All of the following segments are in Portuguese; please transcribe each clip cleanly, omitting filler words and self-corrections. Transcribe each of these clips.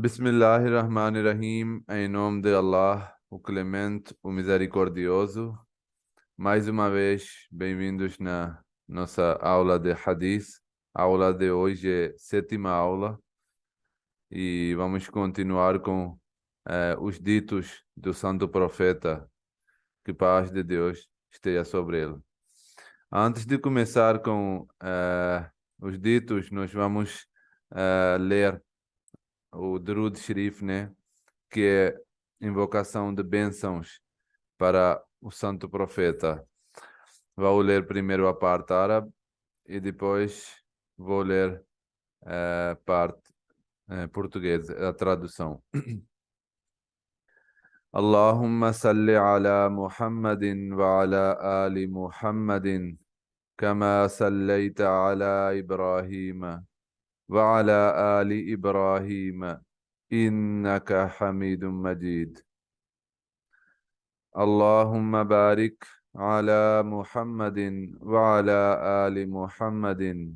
Bismillahirrahmanirrahim, em nome de Allah, o Clemente, o Misericordioso. Mais uma vez, bem-vindos na nossa aula de Hadith. A aula de hoje é sétima aula e vamos continuar com os ditos do Santo Profeta, que paz de Deus esteja sobre ele. Antes de começar com os ditos, nós vamos ler o Durud Sharif, né? Que é invocação de bênçãos para o Santo Profeta. Vou ler primeiro a parte árabe e depois vou ler a parte portuguesa, a tradução. Allahumma salli ala Muhammadin wa ala ali Muhammadin كما صليت على إبراهيم وعلى آل إبراهيم إنك حميد مجيد اللهم بارك على محمد وعلى آل محمد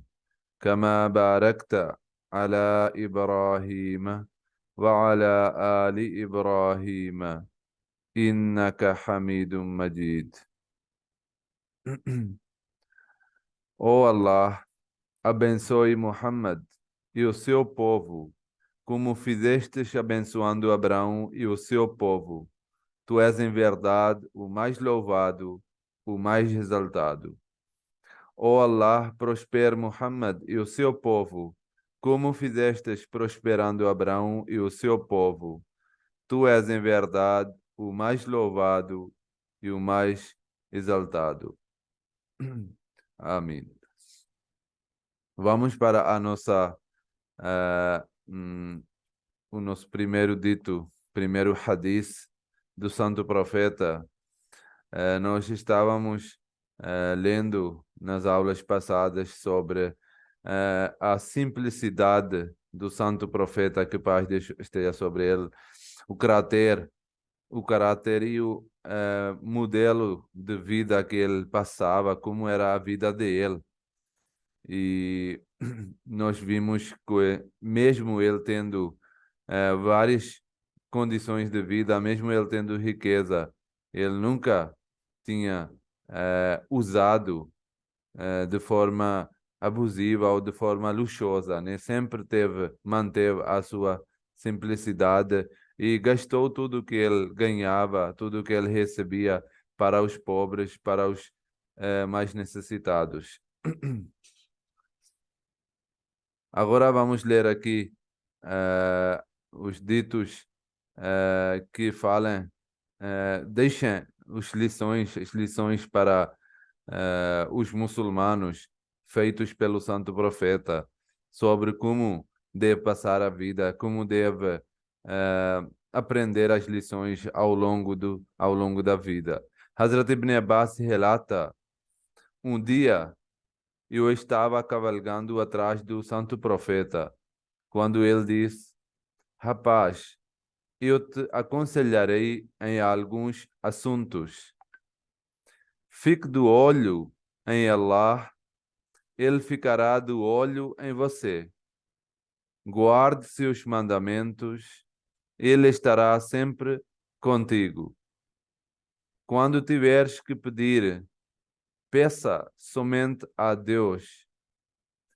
كما باركت على إبراهيم وعلى آل إبراهيم إنك حميد مجيد. Oh Allah, abençoe Muhammad e o seu povo, como fizestes abençoando Abraão e o seu povo. Tu és em verdade o mais louvado, o mais exaltado. Ó Allah, prospere Muhammad e o seu povo, como fizestes prosperando Abraão e o seu povo. Tu és em verdade o mais louvado e o mais exaltado. Amém. Vamos para a nossa o nosso primeiro dito, primeiro hadith do Santo Profeta. Nós estávamos lendo nas aulas passadas sobre a simplicidade do Santo Profeta, que paz esteja sobre ele, o caráter e o modelo de vida que ele passava, como era a vida dele. E nós vimos que mesmo ele tendo várias condições de vida, mesmo ele tendo riqueza, ele nunca tinha usado de forma abusiva ou de forma luxuosa, né? Sempre manteve a sua simplicidade e gastou tudo que ele ganhava, tudo que ele recebia para os pobres, para os mais necessitados. Agora vamos ler aqui os ditos que falam, deixem as lições para os muçulmanos feitos pelo Santo Profeta sobre como deve passar a vida, como deve aprender as lições ao longo da vida. Hazrat Ibn Abbas relata, um dia eu estava cavalgando atrás do Santo Profeta, quando ele disse: Rapaz, eu te aconselharei em alguns assuntos. Fique do olho em Allah, ele ficará do olho em você. Guarde seus mandamentos, ele estará sempre contigo. Quando tiveres que pedir, peça somente a Deus.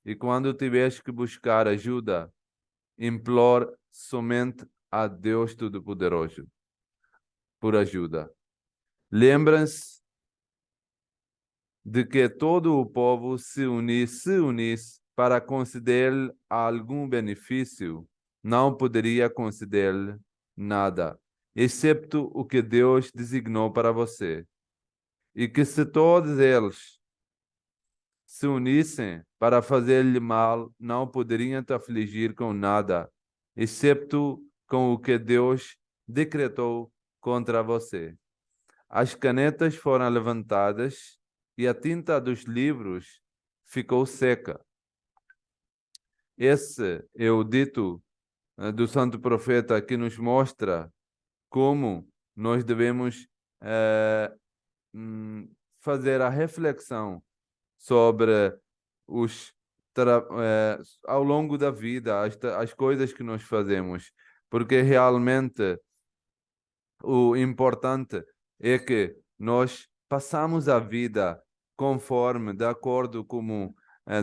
E quando tiveres que buscar ajuda, implore somente a Deus Todo-Poderoso por ajuda. Lembrem-se de que todo o povo se unisse para conceder-lhe algum benefício, não poderia conceder-lhe nada, excepto o que Deus designou para você. E que se todos eles se unissem para fazer-lhe mal, não poderiam te afligir com nada, excepto com o que Deus decretou contra você. As canetas foram levantadas e a tinta dos livros ficou seca. Esse é o dito do Santo Profeta que nos mostra como nós devemos fazer a reflexão sobre ao longo da vida, as coisas que nós fazemos. porque realmente o importante é que nós passamos a vida conforme, de acordo com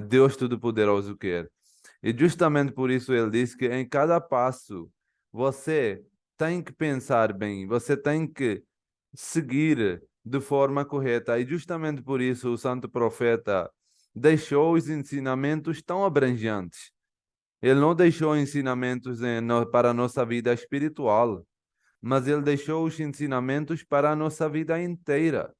Deus Todo-Poderoso quer. E justamente por isso ele diz que em cada passo você tem que pensar bem, você tem que seguir de forma correta. E justamente por isso o santo profeta deixou os ensinamentos tão abrangentes. Ele não deixou ensinamentos para a nossa vida espiritual, mas ele deixou os ensinamentos para a nossa vida inteira.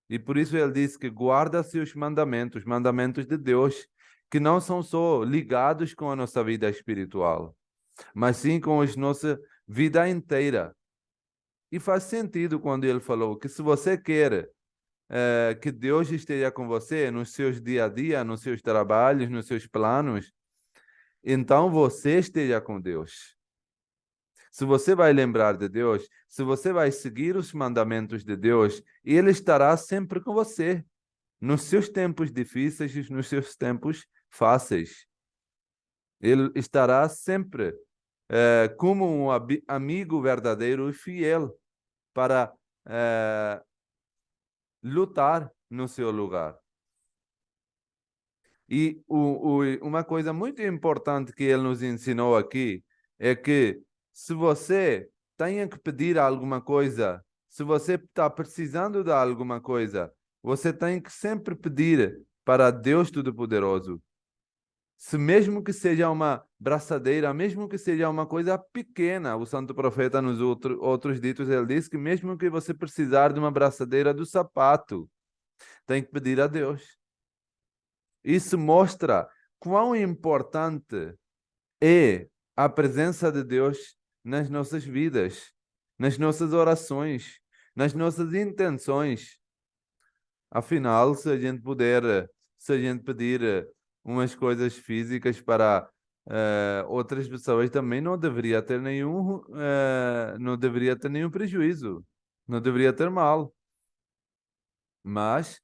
E por isso ele diz que guarda-se os mandamentos de Deus, que não são só ligados com a nossa vida espiritual, mas sim com a nossa vida inteira. E faz sentido quando ele falou que se você quer que Deus esteja com você nos seus dia a dia, nos seus trabalhos, nos seus planos, então você esteja com Deus. Se você vai lembrar de Deus, se você vai seguir os mandamentos de Deus, Ele estará sempre com você, nos seus tempos difíceis e nos seus tempos fáceis. Ele estará sempre como um amigo verdadeiro e fiel para lutar no seu lugar. E uma coisa muito importante que ele nos ensinou aqui é que se você tem que pedir alguma coisa, se você está precisando de alguma coisa, você tem que sempre pedir para Deus Todo-Poderoso. Se mesmo que seja uma braçadeira, mesmo que seja uma coisa pequena, o santo profeta nos outros ditos, ele diz que mesmo que você precisar de uma braçadeira do sapato, tem que pedir a Deus. Isso mostra quão importante é a presença de Deus nas nossas vidas, nas nossas orações, nas nossas intenções. Afinal, se a gente pedir umas coisas físicas para outras pessoas, também não deveria ter nenhum prejuízo, não deveria ter mal. Mas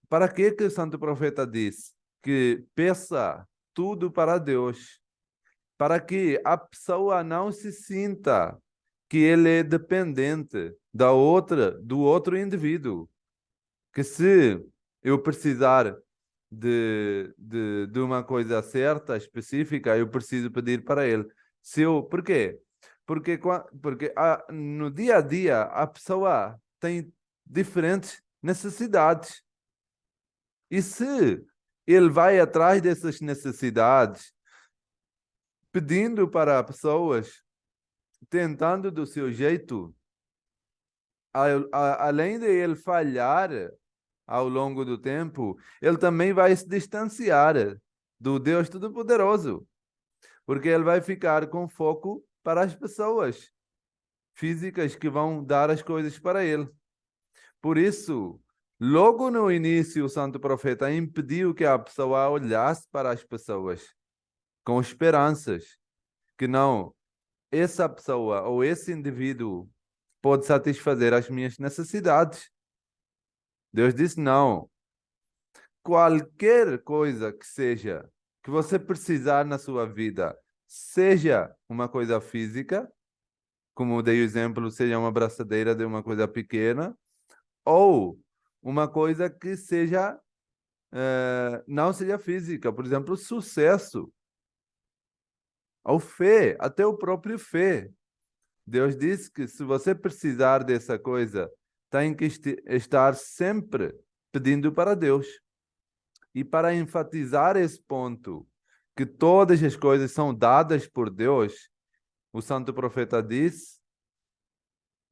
para que o santo profeta diz que peça tudo para Deus? Para que a pessoa não se sinta que ele é dependente do outro indivíduo. Que se eu precisar de uma coisa certa, específica, eu preciso pedir para ele. Por quê? Porque no dia a dia a pessoa tem diferentes necessidades. E se ele vai atrás dessas necessidades, pedindo para pessoas, tentando do seu jeito, além de ele falhar ao longo do tempo, ele também vai se distanciar do Deus Todo-Poderoso, porque ele vai ficar com foco para as pessoas físicas que vão dar as coisas para ele. Por isso, logo no início, o santo profeta impediu que a pessoa olhasse para as pessoas com esperanças, que não, essa pessoa ou esse indivíduo pode satisfazer as minhas necessidades. Deus disse: não, qualquer coisa que seja que você precisar na sua vida, seja uma coisa física, como eu dei o exemplo, seja uma braçadeira de uma coisa pequena, ou uma coisa que seja não seja física, por exemplo, sucesso, ou fé, até o próprio fé. Deus disse que se você precisar dessa coisa, tem que estar sempre pedindo para Deus. E para enfatizar esse ponto, que todas as coisas são dadas por Deus, o santo profeta diz: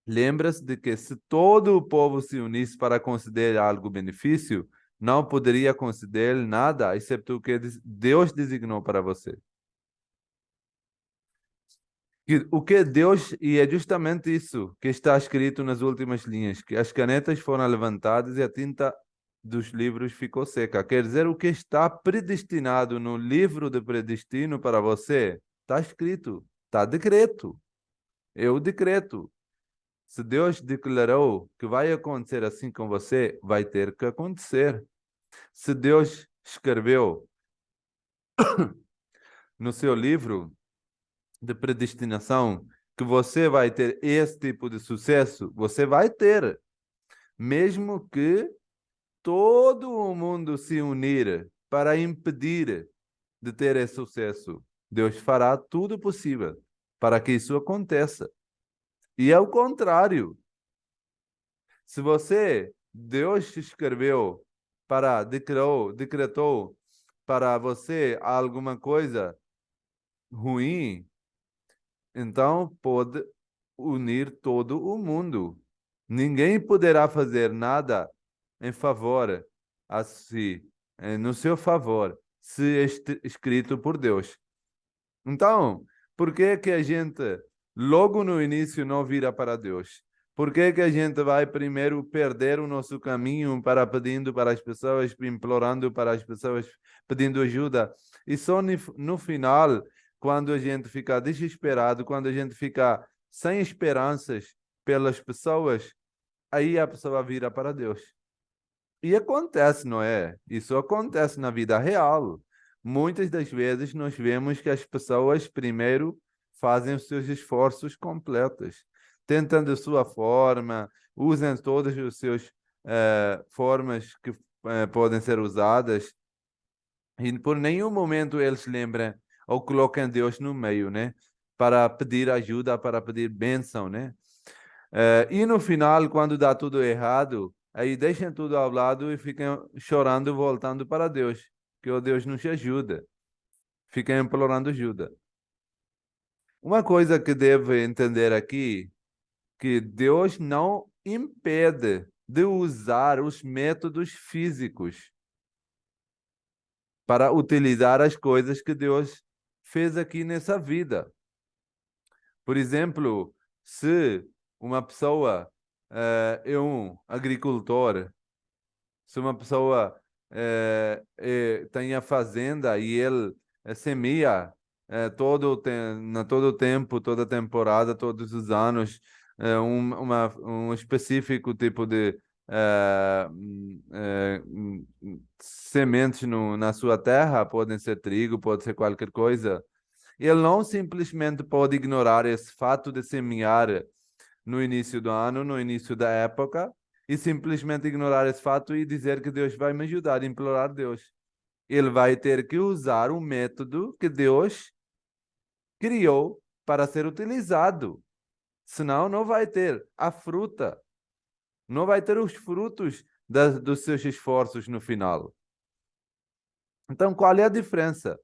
lembra-se de que se todo o povo se unisse para conceder algo benefício, não poderia conceder nada, exceto o que Deus designou para você. O que Deus, e é justamente isso que está escrito nas últimas linhas, que as canetas foram levantadas e a tinta dos livros ficou seca. Quer dizer, o que está predestinado no livro de predestino para você, está escrito, está decreto. É o decreto. Se Deus declarou que vai acontecer assim com você, vai ter que acontecer. Se Deus escreveu no seu livro de predestinação, que você vai ter esse tipo de sucesso, você vai ter, mesmo que todo o mundo se unir para impedir de ter esse sucesso. Deus fará tudo possível para que isso aconteça. E é o contrário. Se Deus escreveu decretou para você alguma coisa ruim, então pode unir todo o mundo. Ninguém poderá fazer nada em favor a si, no seu favor, se escrito por Deus. Então, por que que a gente logo no início não vira para Deus? Por que que a gente vai primeiro perder o nosso caminho para pedindo para as pessoas, implorando para as pessoas, pedindo ajuda? E só no final, quando a gente fica desesperado, quando a gente fica sem esperanças pelas pessoas, aí a pessoa vira para Deus. E acontece, não é? Isso acontece na vida real. Muitas das vezes nós vemos que as pessoas primeiro fazem os seus esforços completos, tentam de sua forma, usam todas as suas formas que podem ser usadas, e por nenhum momento eles lembram ou colocam Deus no meio, né? Para pedir ajuda, para pedir bênção, né? E no final, quando dá tudo errado, aí deixam tudo ao lado e ficam chorando, voltando para Deus, que o Deus nos ajuda. Ficam implorando ajuda. Uma coisa que deve entender aqui, que Deus não impede de usar os métodos físicos para utilizar as coisas que Deus fez aqui nessa vida. Por exemplo, se uma pessoa é um agricultor, se uma pessoa tem a fazenda e ele semeia todo o tempo, toda a temporada, todos os anos, um específico tipo de sementes na sua terra, podem ser trigo, pode ser qualquer coisa. Ele não simplesmente pode ignorar esse fato de semear no início do ano, no início da época, e simplesmente ignorar esse fato e dizer que Deus vai me ajudar, implorar Deus. Ele vai ter que usar um método que Deus criou para ser utilizado. Senão, não vai ter a fruta, não vai ter os frutos dos seus esforços no final. Então, qual é a diferença?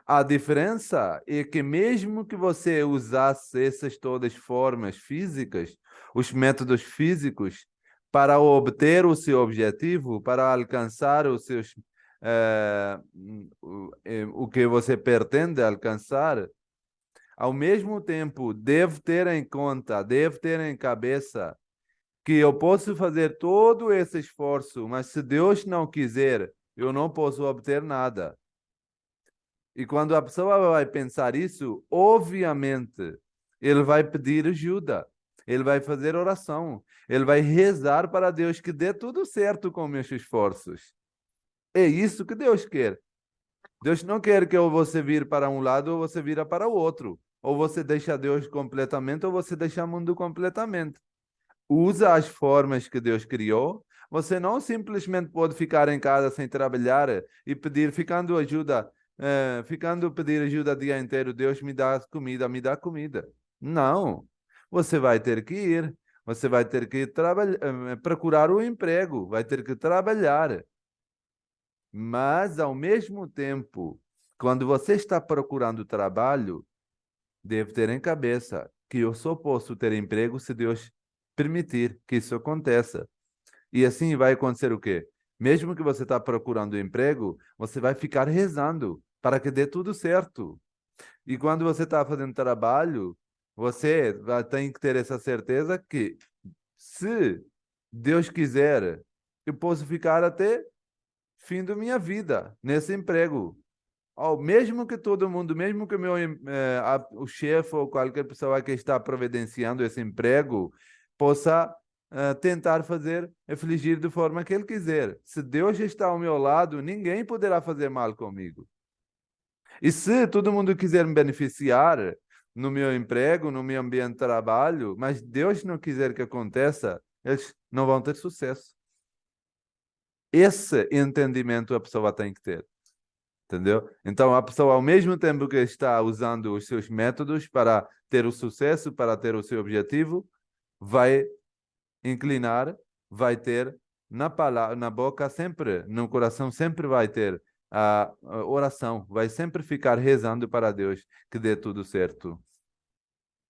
A diferença é que mesmo que você usasse essas todas formas físicas, os métodos físicos, para obter o seu objetivo, para alcançar os seus, o que você pretende alcançar, ao mesmo tempo deve ter em conta, deve ter em cabeça que eu posso fazer todo esse esforço, mas se Deus não quiser, eu não posso obter nada. E quando a pessoa vai pensar isso, obviamente, ele vai pedir ajuda, ele vai fazer oração, ele vai rezar para Deus que dê tudo certo com meus esforços. É isso que Deus quer. Deus não quer que você vire para um lado ou você vira para o outro. Ou você deixa Deus completamente ou você deixa o mundo completamente. Usa as formas que Deus criou. Você não simplesmente pode ficar em casa sem trabalhar e ficando pedir ajuda o dia inteiro. Deus me dá comida, me dá comida. Não. Você vai ter que ir. Você vai ter que procurar um emprego. Vai ter que trabalhar. Mas, ao mesmo tempo, quando você está procurando trabalho, deve ter em cabeça que eu só posso ter emprego se Deus permitir que isso aconteça. E assim vai acontecer o quê? Mesmo que você está procurando emprego, você vai ficar rezando para que dê tudo certo. E quando você está fazendo trabalho, você tem que ter essa certeza que, se Deus quiser, eu posso ficar até fim da minha vida nesse emprego. Mesmo que todo mundo, mesmo que o chefe ou qualquer pessoa que está providenciando esse emprego possa tentar afligir de forma que ele quiser. Se Deus está ao meu lado, ninguém poderá fazer mal comigo. E se todo mundo quiser me beneficiar no meu emprego, no meu ambiente de trabalho, mas Deus não quiser que aconteça, eles não vão ter sucesso. Esse entendimento a pessoa tem que ter. Entendeu? Então, a pessoa, ao mesmo tempo que está usando os seus métodos para ter o sucesso, para ter o seu objetivo, vai inclinar, vai ter na palavra, na boca sempre, no coração sempre vai ter a oração, vai sempre ficar rezando para Deus que dê tudo certo.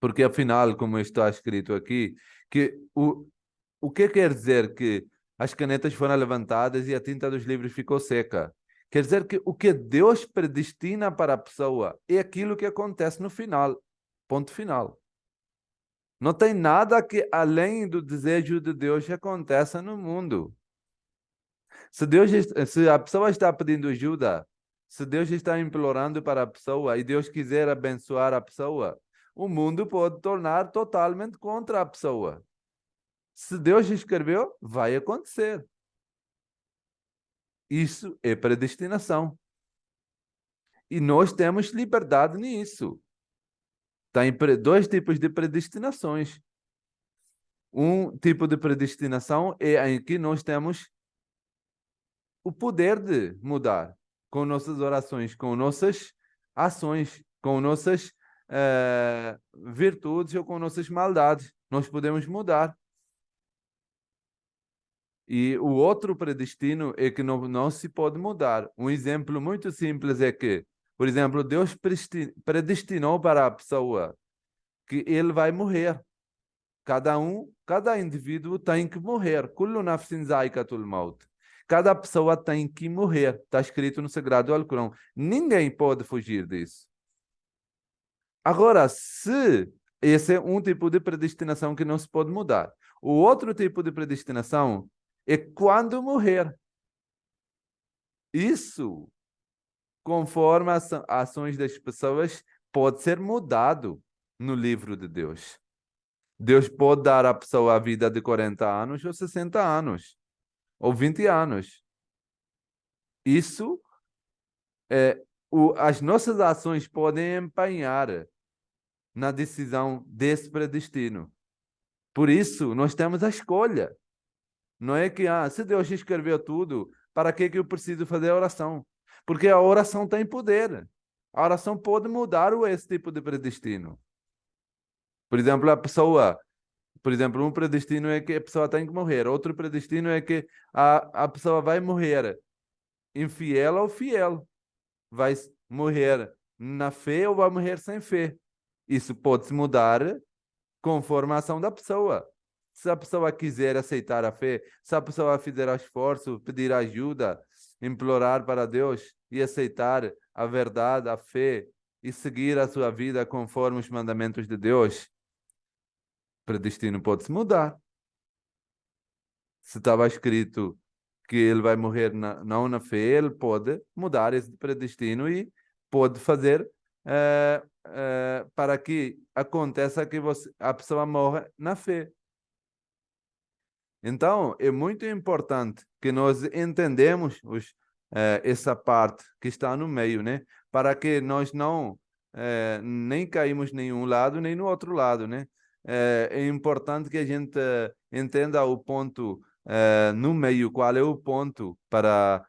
Porque afinal, como está escrito aqui, que o que quer dizer que as canetas foram levantadas e a tinta dos livros ficou seca? Quer dizer que o que Deus predestina para a pessoa é aquilo que acontece no final. Ponto final. Não tem nada que, além do desejo de Deus, que aconteça no mundo. Se a pessoa está pedindo ajuda, se Deus está implorando para a pessoa e Deus quiser abençoar a pessoa, o mundo pode tornar totalmente contra a pessoa. Se Deus escreveu, vai acontecer. Isso é predestinação. E nós temos liberdade nisso. Tem dois tipos de predestinações. Um tipo de predestinação é em que nós temos o poder de mudar com nossas orações, com nossas ações, com nossas virtudes ou com nossas maldades. Nós podemos mudar. E o outro predestino é que não se pode mudar. Um exemplo muito simples é que, por exemplo, Deus predestinou para a pessoa que ele vai morrer. Cada indivíduo tem que morrer. Kullu nafsin zaikatul maut. Cada pessoa tem que morrer. Está escrito no Sagrado Alcorão. Ninguém pode fugir disso. Agora, se esse é um tipo de predestinação que não se pode mudar. O outro tipo de predestinação é quando morrer. Isso, conforme as ações das pessoas, pode ser mudado no livro de Deus. Deus pode dar à pessoa a vida de 40 anos ou 60 anos, ou 20 anos. Isso, as nossas ações podem empenhar na decisão desse predestino. Por isso, nós temos a escolha. Não é que, se Deus escreveu tudo, para que eu preciso fazer a oração? Porque a oração tem poder. A oração pode mudar esse tipo de predestino. Por exemplo, um predestino é que a pessoa tem que morrer. Outro predestino é que a pessoa vai morrer infiel ou fiel. Vai morrer na fé ou vai morrer sem fé. Isso pode se mudar conforme a ação da pessoa. Se a pessoa quiser aceitar a fé, se a pessoa fizer esforço, pedir ajuda, implorar para Deus e aceitar a verdade, a fé e seguir a sua vida conforme os mandamentos de Deus, o predestino pode se mudar. Se estava escrito que ele vai morrer não na fé, ele pode mudar esse predestino e pode fazer para que aconteça que a pessoa morra na fé. Então, é muito importante que nós entendemos essa parte que está no meio, né? Para que nós não nem caímos nenhum lado, nem no outro lado, né? É importante que a gente entenda o ponto no meio, qual é o ponto para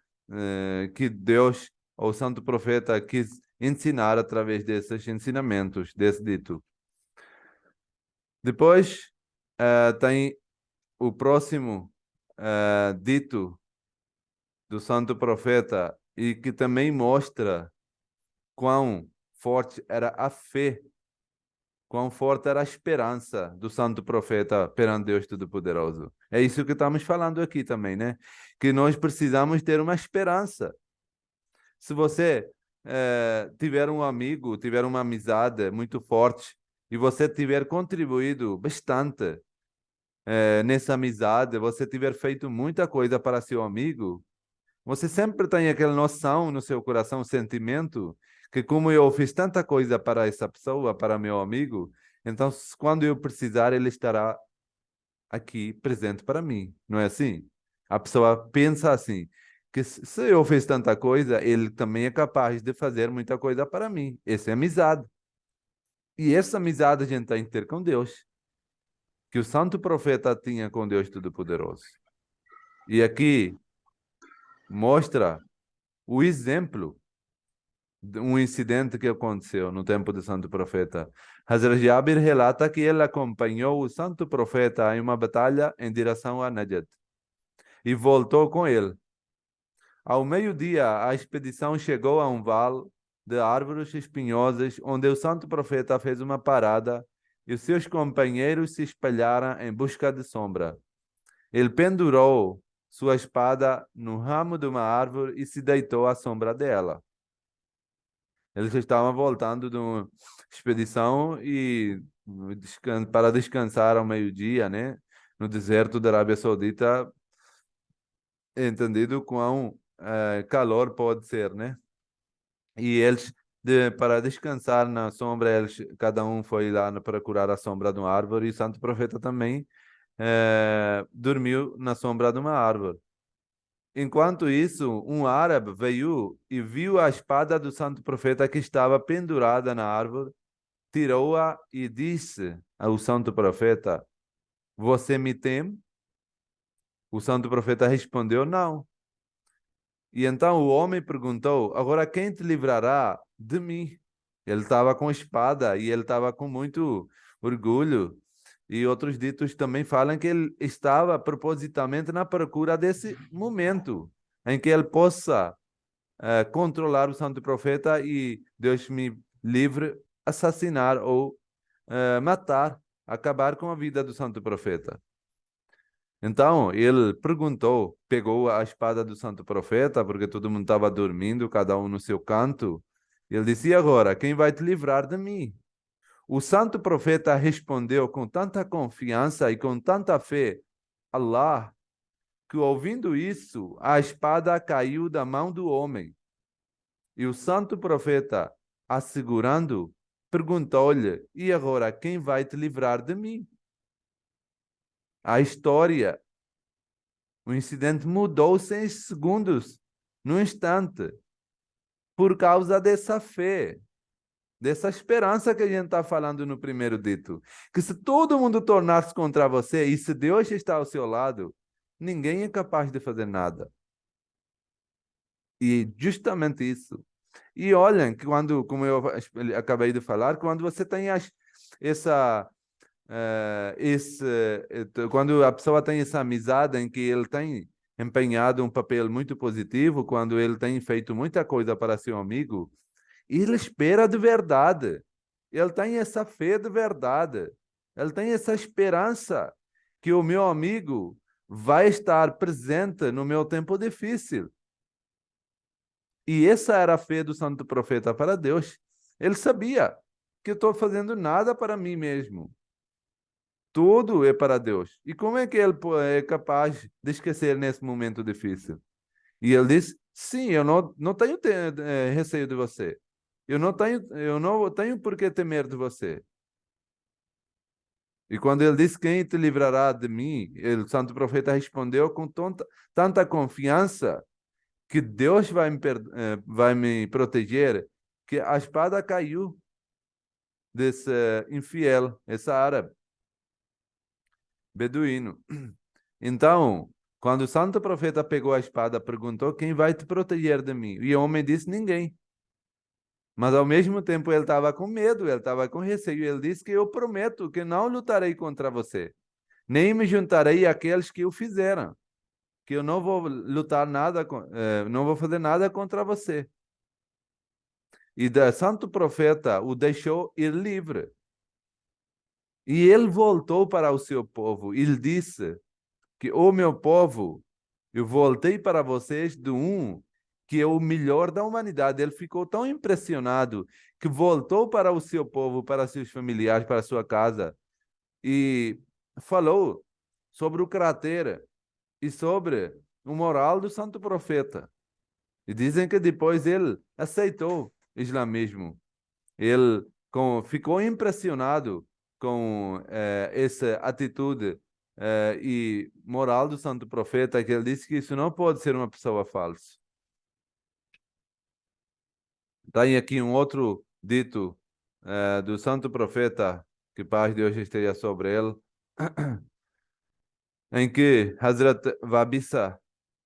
que Deus, ou Santo Profeta, quis ensinar através desses ensinamentos, desse dito. Depois, tem o próximo dito do Santo Profeta e que também mostra quão forte era a fé, quão forte era a esperança do Santo Profeta perante Deus Todo-Poderoso. É isso que estamos falando aqui também, né? Que nós precisamos ter uma esperança. Se você tiver um amigo, tiver uma amizade muito forte e você tiver contribuído bastante nessa amizade, você tiver feito muita coisa para seu amigo, você sempre tem aquela noção no seu coração, sentimento, que como eu fiz tanta coisa para essa pessoa, para meu amigo, então quando eu precisar, ele estará aqui presente para mim. Não é assim? A pessoa pensa assim, que se eu fiz tanta coisa, ele também é capaz de fazer muita coisa para mim. Essa é amizade. E essa amizade a gente tem que ter com Deus, que o santo profeta tinha com Deus Todo-Poderoso. E aqui mostra o exemplo de um incidente que aconteceu no tempo do santo profeta. Hazrat Jabir relata que ele acompanhou o santo profeta em uma batalha em direção a Najd e voltou com ele. Ao meio-dia, a expedição chegou a um vale de árvores espinhosas, onde o santo profeta fez uma parada e os seus companheiros se espalharam em busca de sombra. Ele pendurou sua espada no ramo de uma árvore e se deitou à sombra dela. Eles estavam voltando de uma expedição e para descansar ao meio-dia, né? No deserto da Arábia Saudita, entendido quão calor pode ser, né? E eles, para descansar na sombra, cada um foi lá procurar a sombra de uma árvore, e o santo profeta também dormiu na sombra de uma árvore. Enquanto isso, um árabe veio e viu a espada do santo profeta que estava pendurada na árvore, tirou-a e disse ao santo profeta: Você me teme? O santo profeta respondeu: Não. E então o homem perguntou: Agora quem te livrará de mim? Ele estava com espada e ele estava com muito orgulho. E outros ditos também falam que ele estava propositalmente na procura desse momento em que ele possa controlar o santo profeta e Deus me livre assassinar ou matar, acabar com a vida do santo profeta. Então, ele perguntou, pegou a espada do santo profeta, porque todo mundo estava dormindo, cada um no seu canto. Ele disse: E agora, quem vai te livrar de mim? O santo profeta respondeu com tanta confiança e com tanta fé: Allah, que ouvindo isso, a espada caiu da mão do homem. E o santo profeta, assegurando, perguntou-lhe: E agora, quem vai te livrar de mim? A história, o incidente mudou-se em segundos, num instante, por causa dessa fé, dessa esperança que a gente está falando no primeiro dito. Que se todo mundo tornar-se contra você e se Deus está ao seu lado, ninguém é capaz de fazer nada. E justamente isso. E olhem que quando, como eu acabei de falar, quando você tem essa quando a pessoa tem essa amizade em que ele tem empenhado um papel muito positivo, quando ele tem feito muita coisa para seu amigo, ele espera de verdade. Ele tem essa fé de verdade. Ele tem essa esperança que o meu amigo vai estar presente no meu tempo difícil. E essa era a fé do santo profeta para Deus. Ele sabia que eu estou fazendo nada para mim mesmo. Tudo é para Deus. E como é que ele é capaz de esquecer nesse momento difícil? E ele diz: Sim, eu não tenho receio de você. Eu não tenho por que temer de você. E quando ele disse: Quem te livrará de mim? O santo profeta respondeu com tanta confiança que Deus vai me proteger, que a espada caiu desse infiel, esse árabe, beduíno. Então, quando o santo profeta pegou a espada, perguntou: Quem vai te proteger de mim? E o homem disse: Ninguém. Mas ao mesmo tempo ele estava com medo, ele estava com receio. Ele disse: Que eu prometo que não lutarei contra você, nem me juntarei àqueles que o fizeram, que eu não vou lutar nada, não vou fazer nada contra você. E o santo profeta o deixou ir livre. E ele voltou para o seu povo. Ele disse que, o meu povo, eu voltei para vocês de um que é o melhor da humanidade. Ele ficou tão impressionado que voltou para o seu povo, para seus familiares, para sua casa e falou sobre o caráter e sobre o moral do santo profeta. E dizem que depois ele aceitou o islamismo. Ele ficou impressionado com essa atitude E moral do santo profeta é que ele disse que isso não pode ser uma pessoa falsa. Tem aqui um outro dito do santo profeta, que paz de Deus esteja sobre ele, em que Hazrat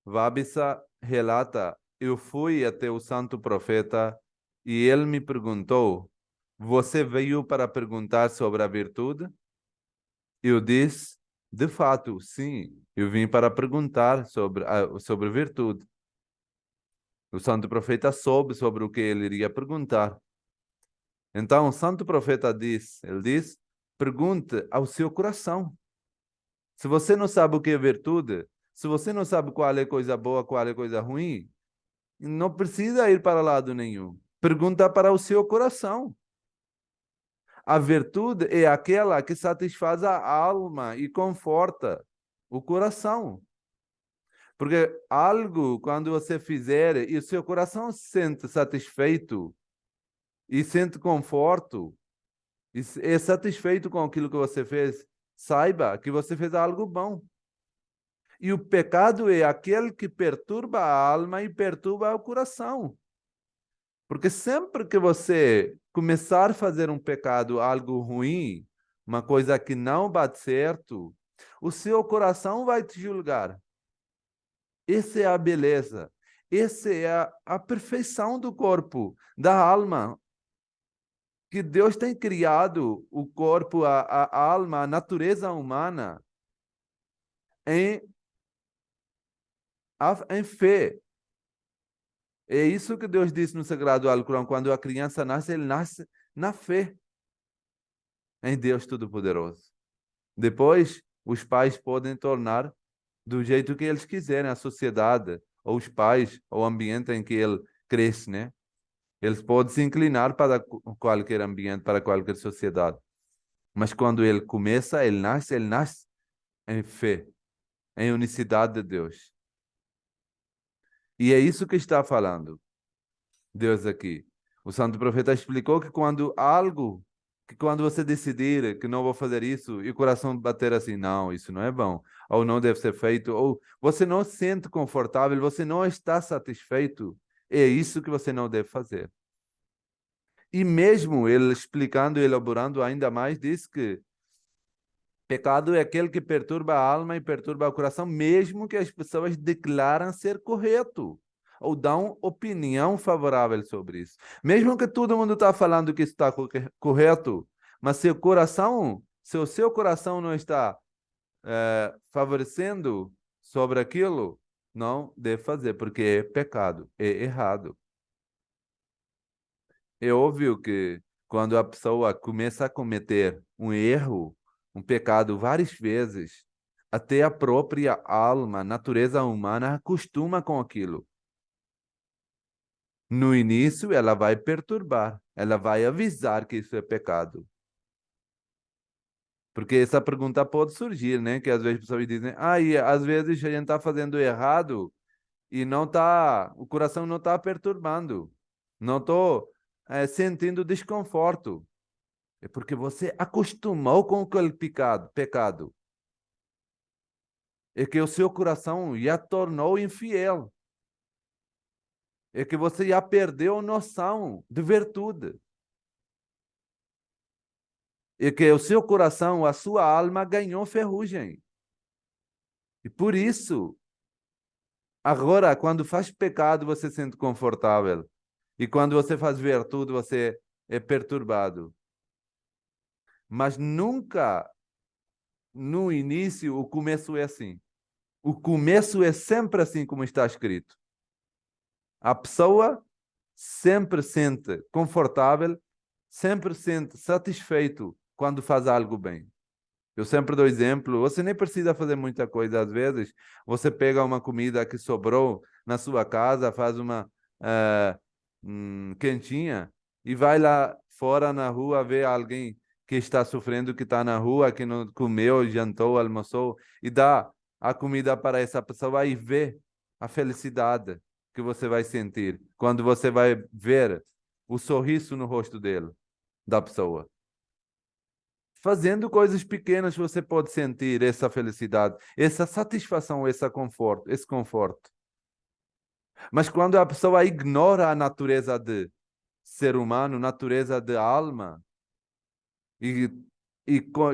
Vabisa relata: eu fui até o santo profeta e ele me perguntou: você veio para perguntar sobre a virtude? Eu disse: de fato, sim, eu vim para perguntar sobre virtude. O santo profeta soube sobre o que ele iria perguntar. Então, o santo profeta ele diz: pergunte ao seu coração. Se você não sabe o que é virtude, se você não sabe qual é coisa boa, qual é coisa ruim, não precisa ir para lado nenhum. Pergunta para o seu coração. A virtude é aquela que satisfaz a alma e conforta o coração. Porque algo, quando você fizer e o seu coração se sente satisfeito e sente conforto e é satisfeito com aquilo que você fez, saiba que você fez algo bom. E o pecado é aquele que perturba a alma e perturba o coração. Porque sempre que você começar a fazer um pecado, algo ruim, uma coisa que não bate certo, o seu coração vai te julgar. Essa é a beleza. Essa é a perfeição do corpo, da alma. Que Deus tem criado o corpo, a alma, a natureza humana em, em fé. É isso que Deus disse no Sagrado Alcorão: quando a criança nasce, ele nasce na fé em Deus Todo-Poderoso. Depois, os pais podem tornar do jeito que eles quiserem, a sociedade, ou os pais, ou o ambiente em que ele cresce, né? Eles podem se inclinar para qualquer ambiente, para qualquer sociedade. Mas quando ele nasce em fé, em unicidade de Deus. E é isso que está falando Deus aqui. O santo profeta explicou que quando você decidir que não vou fazer isso, e o coração bater assim: não, isso não é bom, ou não deve ser feito, ou você não se sente confortável, você não está satisfeito, é isso que você não deve fazer. E mesmo ele explicando e elaborando ainda mais, diz que pecado é aquele que perturba a alma e perturba o coração, mesmo que as pessoas declaram ser correto ou dão opinião favorável sobre isso. Mesmo que todo mundo está falando que isso está correto, mas se o seu coração não está favorecendo sobre aquilo, não deve fazer, porque é pecado, é errado. É óbvio que quando a pessoa começa a cometer um erro, um pecado várias vezes, até a própria alma, a natureza humana acostuma com aquilo. No início, ela vai perturbar, ela vai avisar que isso é pecado. Porque essa pergunta pode surgir, né? Que às vezes as pessoas dizem: e às vezes a gente está fazendo errado e não tá, o coração não está perturbando, não estou sentindo desconforto. É porque você acostumou com aquele pecado. É que o seu coração já tornou infiel. É que você já perdeu a noção de virtude. É que o seu coração, a sua alma ganhou ferrugem. E por isso, agora, quando faz pecado, você se sente confortável. E quando você faz virtude, você é perturbado. Mas nunca, no início, o começo é assim. O começo é sempre assim como está escrito. A pessoa sempre sente confortável, sempre sente satisfeito quando faz algo bem. Eu sempre dou exemplo, você nem precisa fazer muita coisa. Às vezes, você pega uma comida que sobrou na sua casa, faz uma quentinha e vai lá fora na rua ver alguém que está sofrendo, que está na rua, que não comeu, jantou, almoçou, e dá a comida para essa pessoa e vê a felicidade que você vai sentir quando você vai ver o sorriso no rosto dele, da pessoa. Fazendo coisas pequenas, você pode sentir essa felicidade, essa satisfação, esse conforto. Mas quando a pessoa ignora a natureza de ser humano, natureza de alma, e,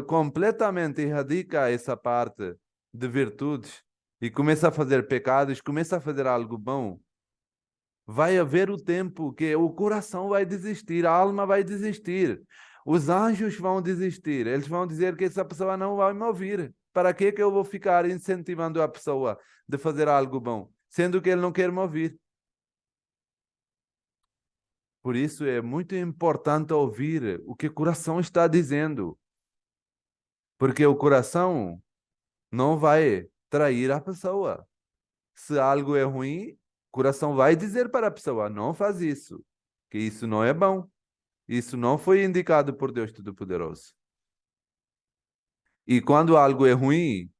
completamente erradica essa parte de virtudes, e começa a fazer pecados, começa a fazer algo bom, vai haver o tempo que o coração vai desistir, a alma vai desistir, os anjos vão desistir, eles vão dizer que essa pessoa não vai me ouvir. Para que eu vou ficar incentivando a pessoa de fazer algo bom, sendo que ele não quer me ouvir? Por isso é muito importante ouvir o que o coração está dizendo, porque o coração não vai trair a pessoa. Se algo é ruim, o coração vai dizer para a pessoa: não faz isso, que isso não é bom. Isso não foi indicado por Deus Todo-Poderoso. E quando algo é ruim,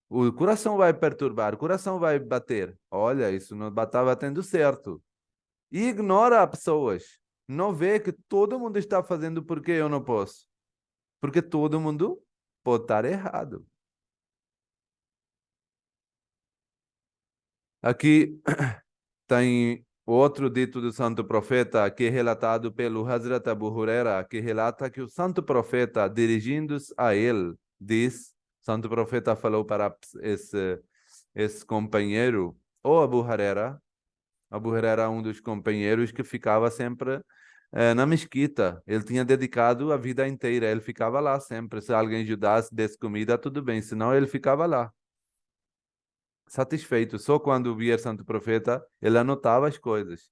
o coração vai perturbar, o coração vai bater. Olha, isso não estava batendo certo. E ignora as pessoas. Não vê que todo mundo está fazendo porque eu não posso. Porque todo mundo pode estar errado. Aqui tem outro dito do santo profeta, que é relatado pelo Hazrat Abu Huraira, que relata que o santo profeta, dirigindo-se a ele, diz, o santo profeta falou para esse companheiro, ou Abu Huraira é um dos companheiros que ficava sempre na mesquita. Ele tinha dedicado a vida inteira, ele ficava lá sempre. Se alguém ajudasse, desse comida, tudo bem, senão ele ficava lá satisfeito. Só quando via Santo Profeta, ele anotava as coisas.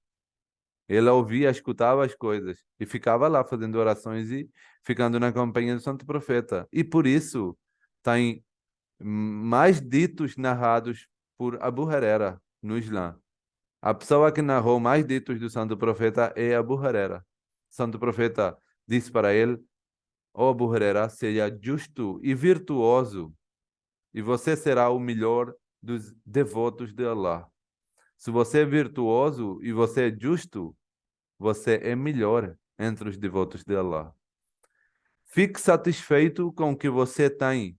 Ele ouvia, escutava as coisas e ficava lá fazendo orações e ficando na companhia do Santo Profeta. E por isso tem mais ditos narrados por Abu Huraira no Islã. A pessoa que narrou mais ditos do Santo Profeta é Abu Huraira. O Santo Profeta disse para ele: ó Abu Huraira, seja justo e virtuoso, e você será o melhor dos devotos de Allah. Se você é virtuoso e você é justo, você é melhor entre os devotos de Allah. Fique satisfeito com o que você tem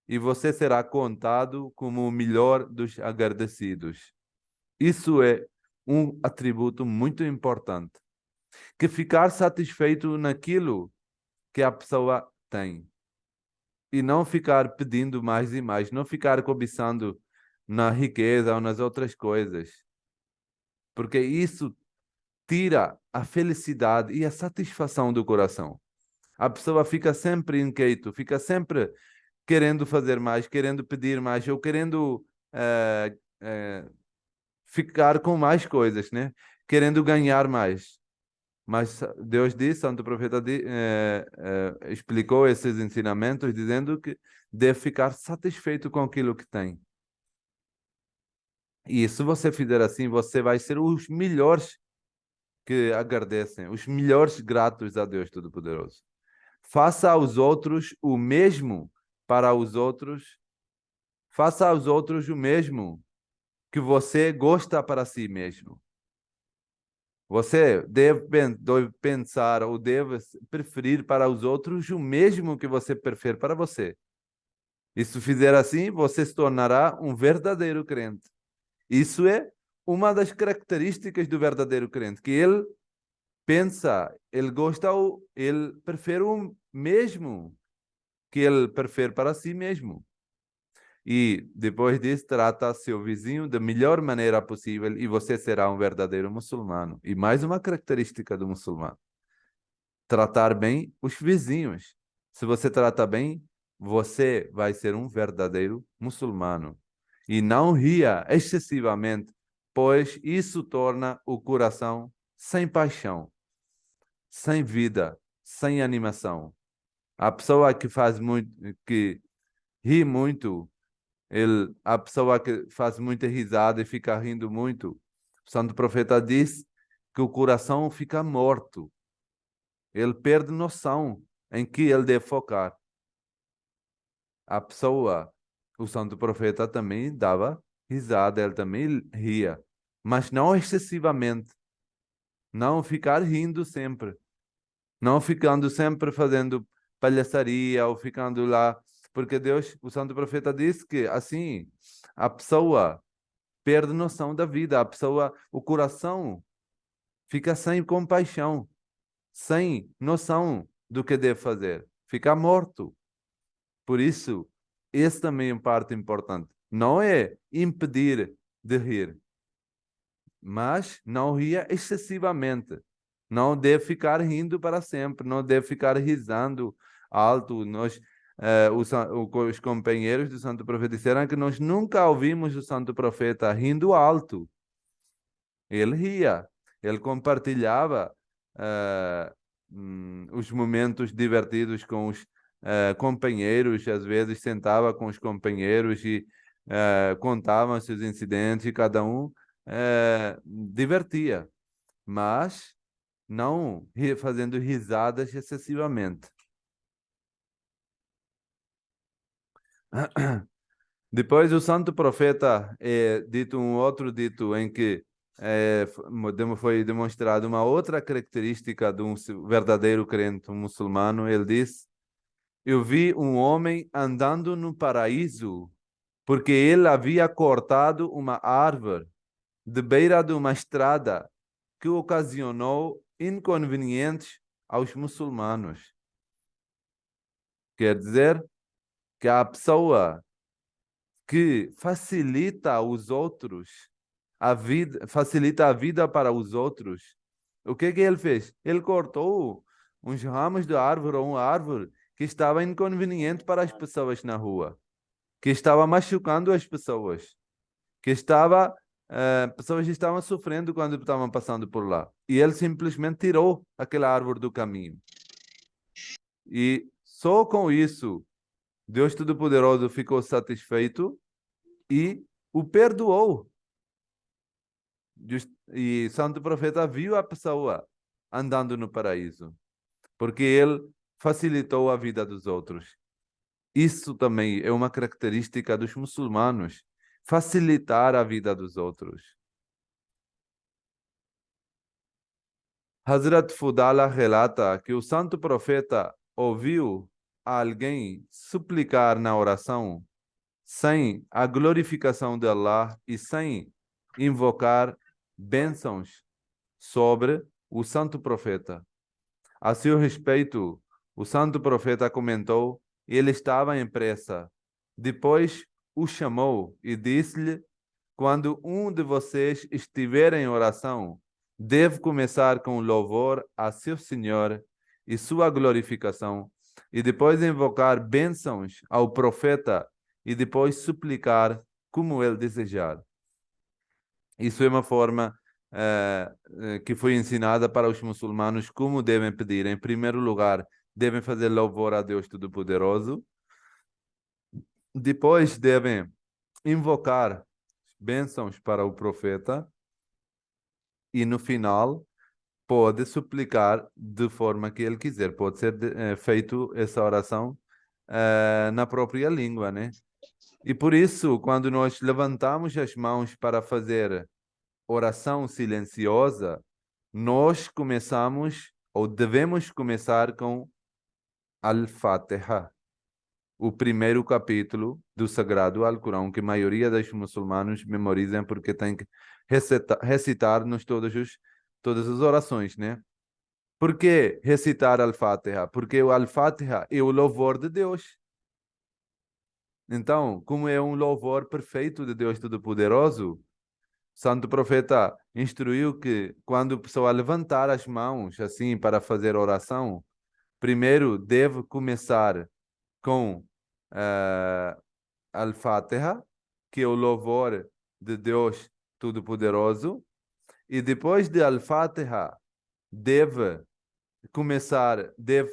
e você será contado como o melhor dos agradecidos. Isso é um atributo muito importante. Que ficar satisfeito naquilo que a pessoa tem. E não ficar pedindo mais e mais, não ficar cobiçando na riqueza ou nas outras coisas. Porque isso tira a felicidade e a satisfação do coração. A pessoa fica sempre inquieto, fica sempre querendo fazer mais, querendo pedir mais, ou querendo ficar com mais coisas, né? Querendo ganhar mais. Mas Deus disse, Santo Profeta explicou esses ensinamentos, dizendo que deve ficar satisfeito com aquilo que tem. E se você fizer assim, você vai ser os melhores que agradecem, os melhores gratos a Deus Todo-Poderoso. Faça aos outros o mesmo para os outros. Faça aos outros o mesmo que você gosta para si mesmo. Você deve pensar ou deve preferir para os outros o mesmo que você prefere para você. E se fizer assim, você se tornará um verdadeiro crente. Isso é uma das características do verdadeiro crente, que ele pensa, ele gosta, ele prefere o mesmo que ele prefere para si mesmo. E depois disso, trata seu vizinho da melhor maneira possível e você será um verdadeiro muçulmano. E mais uma característica do muçulmano: tratar bem os vizinhos. Se você trata bem, você vai ser um verdadeiro muçulmano. E não ria excessivamente, pois isso torna o coração sem paixão, sem vida, sem animação. A pessoa que faz muito, que ri muito, a pessoa que faz muita risada e fica rindo muito, o Santo Profeta diz que o coração fica morto. Ele perde noção em que ele deve focar. A pessoa, o Santo Profeta também dava risada, ele também ria, mas não excessivamente. Não ficar rindo sempre. Não ficando sempre fazendo palhaçaria ou ficando lá, porque Deus, o santo profeta disse que assim a pessoa perde noção da vida, a pessoa, o coração fica sem compaixão, sem noção do que deve fazer, fica morto. Por isso, esse também é parte importante. Não é impedir de rir, mas não ria excessivamente. Não deve ficar rindo para sempre, não deve ficar risando alto. Os companheiros do Santo Profeta disseram que nós nunca ouvimos o Santo Profeta rindo alto. Ele ria, ele compartilhava os momentos divertidos com os companheiros, às vezes sentava com os companheiros e contava seus incidentes e cada um divertia, mas não fazendo risadas excessivamente. Depois o santo profeta é dito um outro dito em que foi demonstrado uma outra característica de um verdadeiro crente, um muçulmano. Ele diz: eu vi um homem andando no paraíso porque ele havia cortado uma árvore de beira de uma estrada que ocasionou inconvenientes aos muçulmanos. Quer dizer que a pessoa que facilita aos outros a vida, facilita a vida para os outros. O que ele fez? Ele cortou uns ramos de árvore ou uma árvore que estava inconveniente para as pessoas na rua, que estava machucando as pessoas, que estava pessoas estavam sofrendo quando estavam passando por lá. E ele simplesmente tirou aquela árvore do caminho. E só com isso, Deus Todo-Poderoso ficou satisfeito e o perdoou. E Santo Profeta viu a pessoa andando no paraíso, porque ele facilitou a vida dos outros. Isso também é uma característica dos muçulmanos, facilitar a vida dos outros. Hazrat Fudala relata que o Santo Profeta ouviu alguém suplicar na oração sem a glorificação de Allah e sem invocar bênçãos sobre o Santo Profeta. A seu respeito, o Santo Profeta comentou: ele estava em pressa. Depois o chamou e disse-lhe: quando um de vocês estiver em oração, deve começar com louvor a seu Senhor e sua glorificação, e depois invocar bênçãos ao profeta e depois suplicar como ele desejar. Isso é uma forma que foi ensinada para os muçulmanos como devem pedir. Em primeiro lugar, devem fazer louvor a Deus Todo-Poderoso. Depois devem invocar bênçãos para o profeta. E no final, pode suplicar de forma que ele quiser. Pode ser feito essa oração na própria língua, né? E por isso, quando nós levantamos as mãos para fazer oração silenciosa, nós começamos, ou devemos começar com Al-Fatiha, o primeiro capítulo do Sagrado Alcorão, que a maioria dos muçulmanos memorizam porque tem que recitar-nos todas as orações, né? Por que recitar Al-Fatiha? Porque o Al-Fatiha é o louvor de Deus. Então, como é um louvor perfeito de Deus Todo-Poderoso, Santo Profeta instruiu que quando a pessoa levantar as mãos assim para fazer oração, primeiro deve começar com Al-Fatiha, que é o louvor de Deus Todo-Poderoso, e depois de Al-Fatiha deve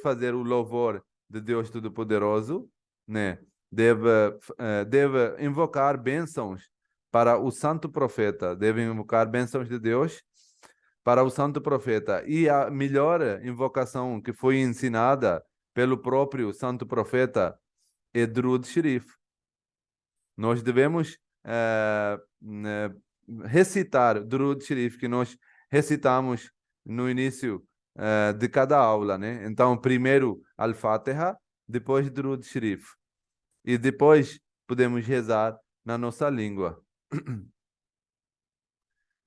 fazer o louvor de Deus Todo-Poderoso, né? Deve invocar bênçãos para o Santo Profeta, deve invocar bênçãos de Deus para o Santo Profeta. E a melhor invocação que foi ensinada pelo próprio Santo Profeta é Durud Sharif. Nós devemos recitar Durud Sharif, que nós recitamos no início de cada aula, né? Então, primeiro Al-Fatiha, depois Durud Sharif. E depois podemos rezar na nossa língua.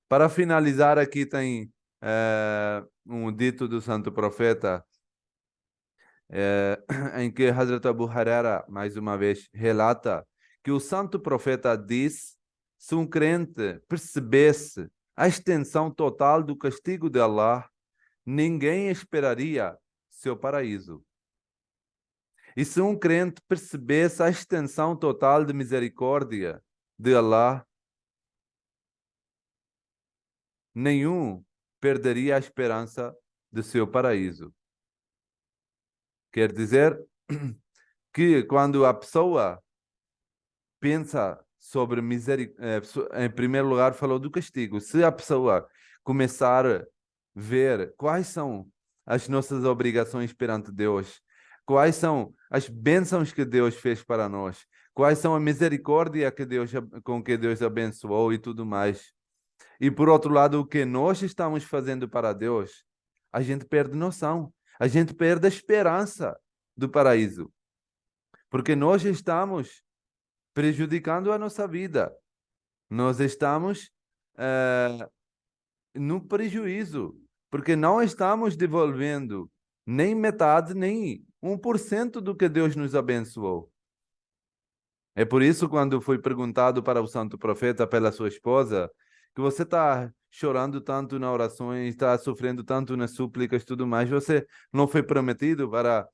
Para finalizar, aqui tem um dito do Santo Profeta, em que Hazrat Abu Huraira, mais uma vez, relata que o Santo Profeta diz: se um crente percebesse a extensão total do castigo de Allah, ninguém esperaria seu paraíso. E se um crente percebesse a extensão total de misericórdia de Allah, nenhum perderia a esperança de seu paraíso. Quer dizer que quando a pessoa pensa sobre misericórdia, em primeiro lugar falou do castigo. Se a pessoa começar a ver quais são as nossas obrigações perante Deus, quais são as bênçãos que Deus fez para nós, quais são a misericórdia com que Deus abençoou e tudo mais. E por outro lado, o que nós estamos fazendo para Deus, a gente perde noção, a gente perde a esperança do paraíso. Porque nós estamos prejudicando a nossa vida. Nós estamos no prejuízo, porque não estamos devolvendo nem metade, nem 1% do que Deus nos abençoou. É por isso, quando foi perguntado para o Santo Profeta pela sua esposa, que você está chorando tanto na orações, está sofrendo tanto nas súplicas e tudo mais, você não foi prometido para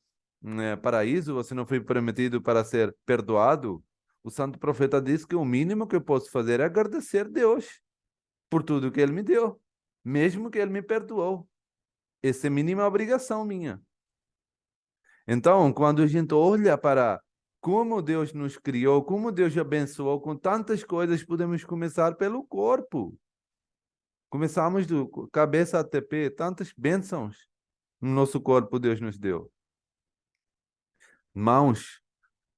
paraíso, você não foi prometido para ser perdoado? O Santo Profeta diz que o mínimo que eu posso fazer é agradecer a Deus por tudo que Ele me deu, mesmo que Ele me perdoou. Essa é a mínima obrigação minha. Então, quando a gente olha para como Deus nos criou, como Deus abençoou com tantas coisas, podemos começar pelo corpo. Começamos do cabeça até pé, tantas bênçãos no nosso corpo Deus nos deu. Mãos,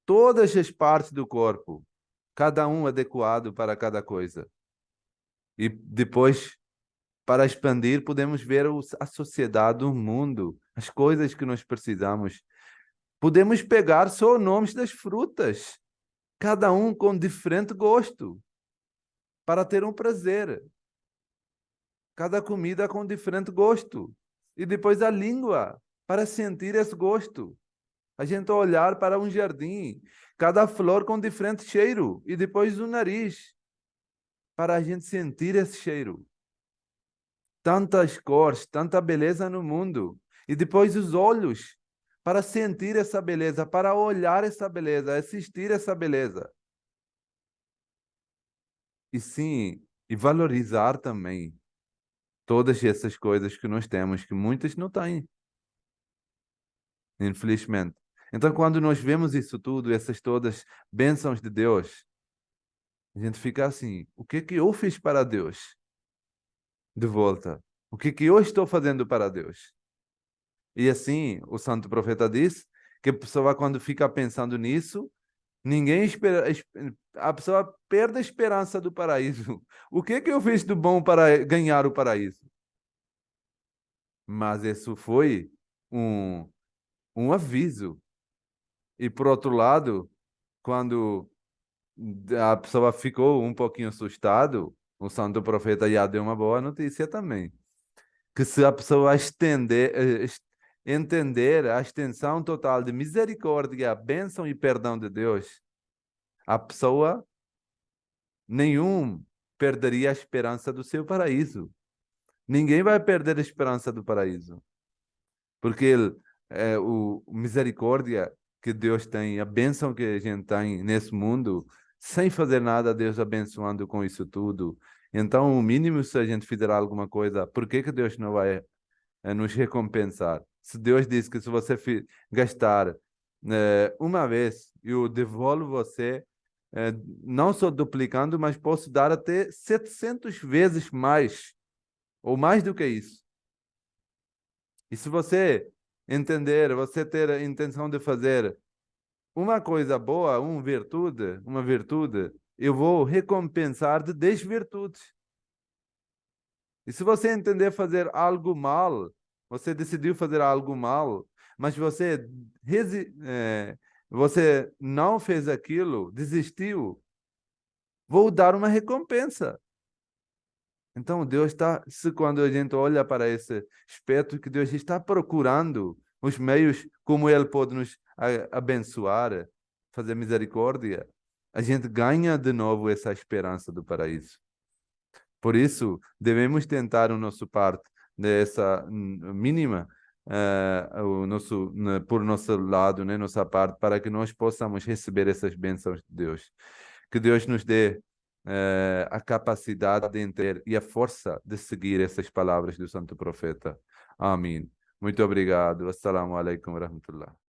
todas as partes do corpo, cada um adequado para cada coisa. E depois, para expandir, podemos ver a sociedade, o mundo, as coisas que nós precisamos. Podemos pegar só nomes das frutas, cada um com diferente gosto, para ter um prazer. Cada comida com diferente gosto. E depois a língua, para sentir esse gosto. A gente olhar para um jardim, cada flor com diferente cheiro. E depois o nariz, para a gente sentir esse cheiro. Tantas cores, tanta beleza no mundo. E depois os olhos, para sentir essa beleza, para olhar essa beleza, assistir essa beleza. E sim, e valorizar também todas essas coisas que nós temos, que muitas não têm, infelizmente. Então, quando nós vemos isso tudo, essas todas bênçãos de Deus, a gente fica assim: o que que eu fiz para Deus de volta? O que que eu estou fazendo para Deus? E assim, o Santo Profeta diz que a pessoa, quando fica pensando nisso, ninguém espera, a pessoa perde a esperança do paraíso. O que que eu fiz de bom para ganhar o paraíso? Mas isso foi um aviso. E por outro lado, quando a pessoa ficou um pouquinho assustado, o Santo Profeta já deu uma boa notícia também. Que se a pessoa entender a extensão total de misericórdia, bênção e perdão de Deus, a pessoa nenhum perderia a esperança do seu paraíso. Ninguém vai perder a esperança do paraíso. Porque o misericórdia que Deus tem, a bênção que a gente tem nesse mundo, sem fazer nada, Deus abençoando com isso tudo. Então, o mínimo, se a gente fizer alguma coisa, por que que Deus não vai nos recompensar? Se Deus diz que se você gastar uma vez, eu devolvo você, não só duplicando, mas posso dar até 700 vezes mais, ou mais do que isso. E se você entender, você ter a intenção de fazer uma coisa boa, uma virtude, eu vou recompensar de 10 virtudes. E se você entender fazer algo mal, Você decidiu fazer algo mal, mas você não fez aquilo, desistiu. Vou dar uma recompensa. Então, Deus está, se quando a gente olha para esse aspecto, que Deus está procurando os meios como Ele pode nos abençoar, fazer misericórdia, a gente ganha de novo essa esperança do paraíso. Por isso, devemos tentar o nosso parte dessa mínima, por nosso lado, né, nossa parte, para que nós possamos receber essas bênçãos de Deus. Que Deus nos dê a capacidade de entender e a força de seguir essas palavras do Santo Profeta. Amém. Muito obrigado. Assalamu alaikum wa rahmatullah.